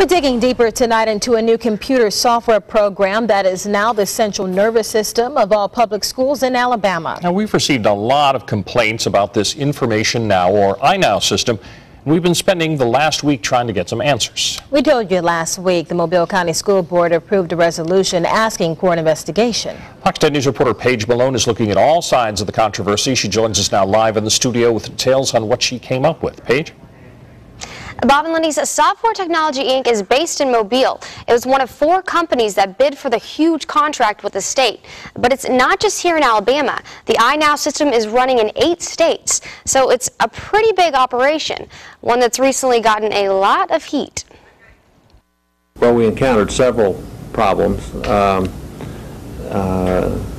We're digging deeper tonight into a new computer software program that is now the central nervous system of all public schools in Alabama. Now, we've received a lot of complaints about this Information Now, or iNow system. We've been spending the last week trying to get some answers. We told you last week the Mobile County School Board approved a resolution asking for an investigation. Fox 10 News reporter Paige Malone is looking at all sides of the controversy. She joins us now live in the studio with details on what she came up with. Paige? Bob and Lenny's Software Technology Inc. is based in Mobile. It was one of 4 companies that bid for the huge contract with the state. But it's not just here in Alabama. The iNow system is running in 8 states, so it's a pretty big operation, one that's recently gotten a lot of heat. Well, we encountered several problems.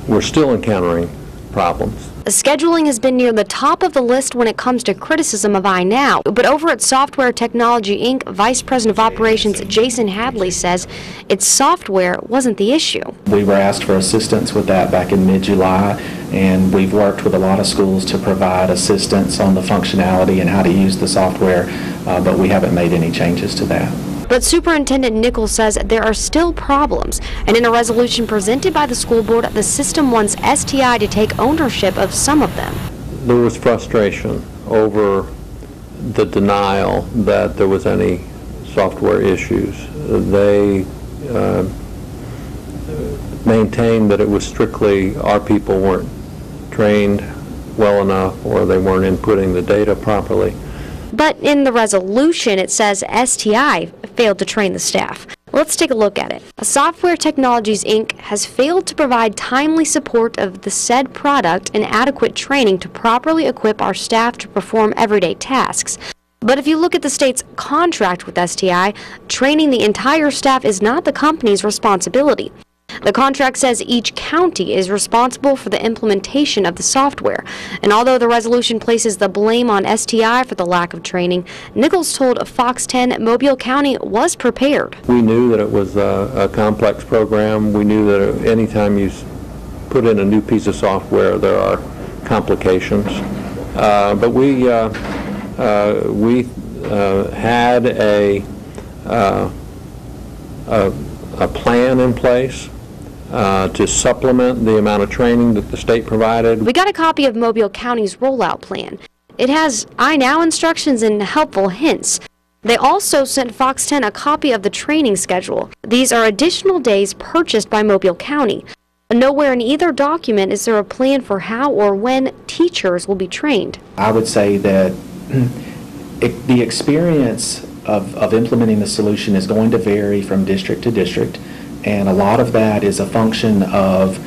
We're still encountering problems. Scheduling has been near the top of the list when it comes to criticism of iNow, but over at Software Technology Inc., Vice President of Operations Jason Hadley says its software wasn't the issue. We were asked for assistance with that back in mid-July, and we've worked with a lot of schools to provide assistance on the functionality and how to use the software, but we haven't made any changes to that. But Superintendent Nichols says there are still problems, and in a resolution presented by the school board, the system wants STI to take ownership of some of them. There was frustration over the denial that there was any software issues. They maintained that it was strictly our people weren't trained well enough, or they weren't inputting the data properly. But in the resolution, it says STI failed to train the staff. Let's take a look at it. Software Technologies Inc. has failed to provide timely support of the said product and adequate training to properly equip our staff to perform everyday tasks. But if you look at the state's contract with STI, training the entire staff is not the company's responsibility. The contract says each county is responsible for the implementation of the software. And although the resolution places the blame on STI for the lack of training, Nichols told Fox 10 Mobile County was prepared. We knew that it was a complex program. We knew that anytime you put in a new piece of software, there are complications. But we had a plan in place to supplement the amount of training that the state provided. We got a copy of Mobile County's rollout plan. It has iNow instructions and helpful hints. They also sent Fox 10 a copy of the training schedule. These are additional days purchased by Mobile County. Nowhere in either document is there a plan for how or when teachers will be trained. I would say that the experience of implementing the solution is going to vary from district to district. And a lot of that is a function of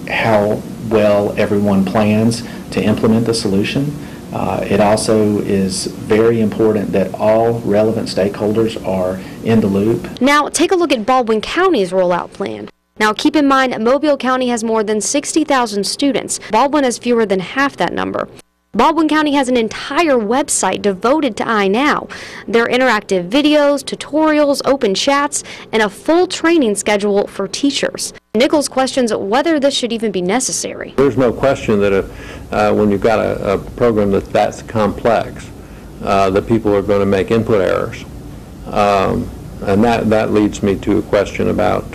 how well everyone plans to implement the solution. It also is very important that all relevant stakeholders are in the loop. Now, take a look at Baldwin County's rollout plan. Now, keep in mind, Mobile County has more than 60,000 students. Baldwin has fewer than half that number. Baldwin County has an entire website devoted to iNow. There are interactive videos, tutorials, open chats, and a full training schedule for teachers. Nichols questions whether this should even be necessary. There's no question that when you've got a program that's complex, that people are going to make input errors. And that leads me to a question about,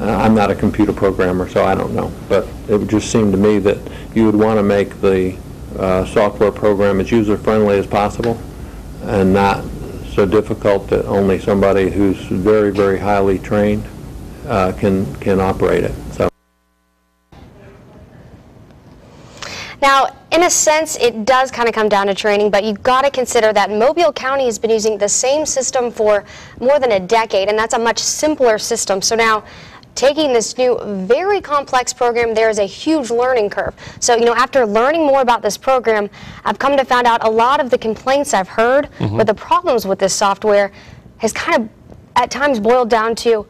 I'm not a computer programmer, so I don't know, but it would just seem to me that you would want to make the software program as user-friendly as possible and not so difficult that only somebody who's very, very highly trained can operate it. So. Now, in a sense, it does kind of come down to training, but you've got to consider that Mobile County has been using the same system for more than a decade, and that's a much simpler system. So now, taking this new, very complex program, there is a huge learning curve. So, after learning more about this program, I've come to find out a lot of the complaints I've heard with the problems with this software has kind of, at times, boiled down to,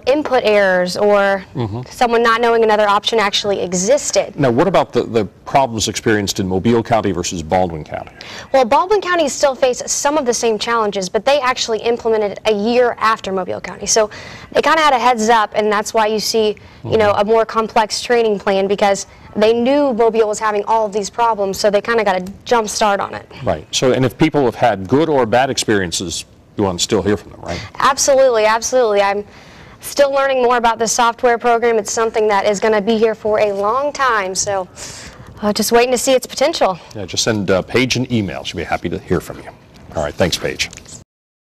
input errors or someone not knowing another option actually existed. Now, what about the problems experienced in Mobile County versus Baldwin County? Well, Baldwin County still faces some of the same challenges, but they actually implemented it a year after Mobile County. So they kind of had a heads up, and that's why you see, a more complex training plan, because they knew Mobile was having all of these problems, so they kind of got a jump start on it. Right. So, and if people have had good or bad experiences You want to still hear from them, right? Absolutely, absolutely. I'm still learning more about this software program. It's something that is going to be here for a long time, so just waiting to see its potential. Yeah, just send Paige an email. She'll be happy to hear from you. All right, thanks, Paige.